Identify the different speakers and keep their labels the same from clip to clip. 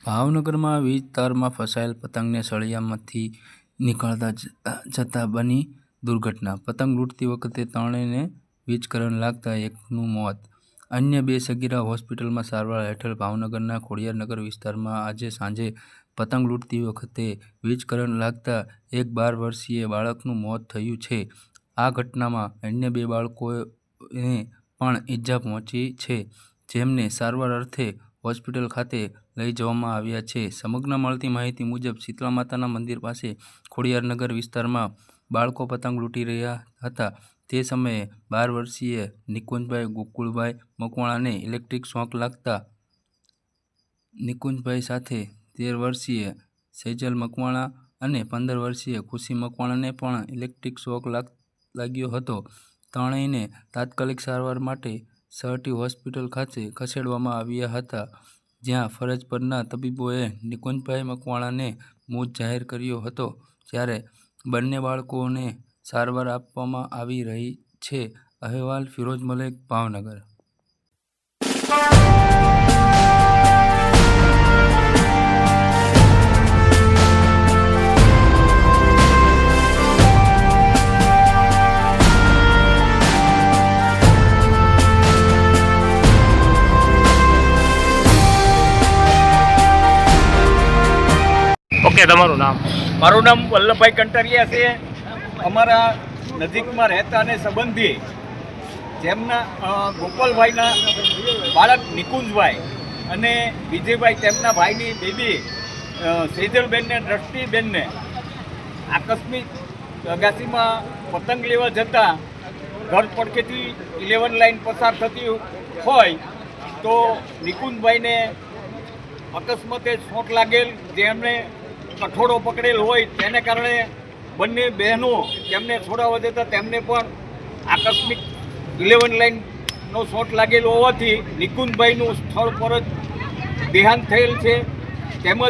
Speaker 1: ભાવનગરમાં વીજ તારમાં ફસાયેલ પતંગને સળિયામાંથી નીકળતા જતા બની દુર્ઘટના. પતંગ લૂંટતી વખતે ત્રણેયને વીજ કરંટ લાગતા એકનું મોત, અન્ય બે સગીરા હોસ્પિટલમાં સારવાર હેઠળ. ભાવનગરના ખોડિયારનગર વિસ્તારમાં આજે સાંજે પતંગ લૂંટતી વખતે વીજ કરંટ લાગતા એક 12 વર્ષીય બાળકનું મોત થયું છે. આ ઘટનામાં અન્ય બે બાળકોને પણ ઈજા પહોંચી છે, જેમને સારવાર અર્થે હોસ્પિટલ ખાતે લઈ જવામાં આવ્યા છે. સમગ્ર મળતી માહિતી મુજબ શીતળા માતાના મંદિર પાસે ખોડિયારનગર વિસ્તારમાં બાળકો પતંગ લૂંટી રહ્યા હતા. તે સમયે 12 વર્ષીય નિકુંજભાઈ ગોકુળભાઈ મકવાણાને ઇલેક્ટ્રિક શોક લાગતા નિકુંજભાઈ સાથે 13 વર્ષીય સેજલ મકવાણા અને 15 વર્ષીય ખુશી મકવાણાને પણ ઇલેક્ટ્રિક શોક લાગ્યો હતો. ત્રણેયને તાત્કાલિક સારવાર માટે સહટી હોસ્પિટલ ખાતે ખસેડવામાં આવ્યા હતા, જ્યાં ફરજ પરના તબીબોએ નિકુંજભાઈ મકવાણાને મૃત જાહેર કર્યો હતો, જ્યારે બંને બાળકોને સારવાર આપવામાં આવી રહી છે. અહેવાલ ફિરોઝ મલેક, ભાવનગર.
Speaker 2: ઓકે, તમારું નામ?
Speaker 3: મારું નામ વલ્લભભાઈ કંટરિયા છે. અમારા નજીકમાં રહેતા અને સંબંધી જેમના ગોપાલભાઈના બાળક નિકુંજભાઈ અને વિજયભાઈ તેમના ભાઈની બેબી સેજલબેનને દ્રષ્ટિબેનને આકસ્મિક અગાસીમાં પતંગ લેવા જતાં ઘર પડખેથી 11 લાઈન પસાર થતી હોય તો નિકુંજભાઈને અકસ્માતે શોટ લાગેલ, જેમને કઠોળો પકડેલ હોય તેને કારણે બંને બહેનો તેમને છોડાવવા જતાં તેમને પણ આકસ્મિક 11 લાઈનનો શોટ લાગેલો હોવાથી નિકુંજભાઈનું સ્થળ પર જ દેહાંત થયેલ છે. તેમજ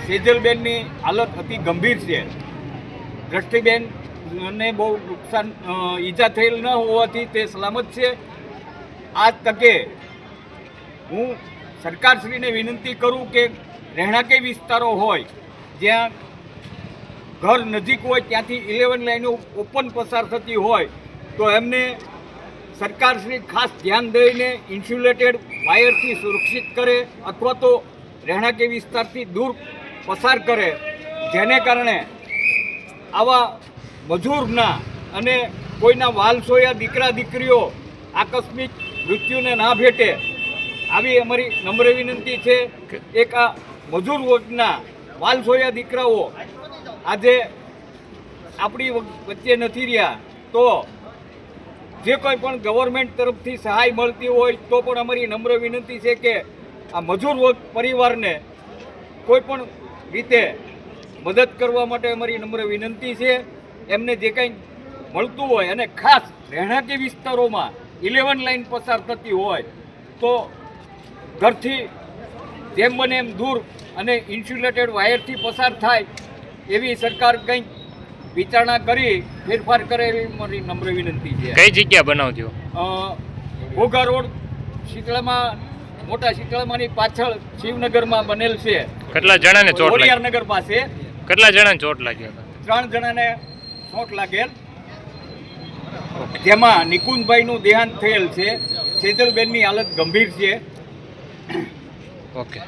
Speaker 3: સેજલબેનની હાલત અતિ ગંભીર છે. દ્રષ્ટિબેનને બહુ નુકસાન ઈજા થયેલ ન હોવાથી તે સલામત છે. આ તકે હું સરકારશ્રીને વિનંતી કરું કે રહેણાંકી વિસ્તારો હોય જ્યાં ઘર નજીક હોય ત્યાંથી 11 લાઈનો ઓપન પસાર થતી હોય તો એમને સરકારશ્રી ખાસ ધ્યાન દઈને ઇન્સ્યુલેટેડ વાયરથી સુરક્ષિત કરે અથવા તો રહેણાંકી વિસ્તારથી દૂર પસાર કરે, જેને કારણે આવા મજૂરના અને કોઈના વાલસોયા દીકરા દીકરીઓ આકસ્મિક મૃત્યુને ના ભેટે આવી અમારી નમ્ર વિનંતી છે. એક આ મજૂર વર્ગના વાલસોયા દીકરાઓ આજે આપણી વચ્ચે નથી રહ્યા, તો જે કોઈ પણ ગવર્મેન્ટ તરફથી સહાય મળતી હોય તો પણ અમારી નમ્ર વિનંતી છે કે આ મજૂર વર્ગ પરિવારને કોઈ પણ રીતે મદદ કરવા માટે અમારી નમ્ર વિનંતી છે. એમને જે કંઈ મળતું હોય અને ખાસ રહેણાંકી વિસ્તારોમાં 11 લાઈન પસાર થતી હોય તો ઘરથી જેમ બને એમ દૂર અને ઇન્સ્યુલેટેડ વાયરથી પસાર થાય એવી સરકાર કંઈક વિચારણા કરી ફેરફાર કરે એવી મારી નમ્ર વિનંતી છે.
Speaker 2: કઈ જગ્યા બનાવજો?
Speaker 3: ઘોઘા રોડ, શીતળામાં, મોટા શીતળામાંની પાછળ શિવનગરમાં બનેલ છે.
Speaker 2: કેટલા જણાને ચોટ લાગી?
Speaker 3: ખોડિયારનગર પાસે.
Speaker 2: કેટલા જણાને ચોટ લાગ્યા હતા?
Speaker 3: 3 જણાને ચોટ લાગેલ, જેમાં નિકુંજભાઈનું દેહાંત થયેલ છે. સેજલબેનની હાલત ગંભીર છે.
Speaker 2: ઓકે.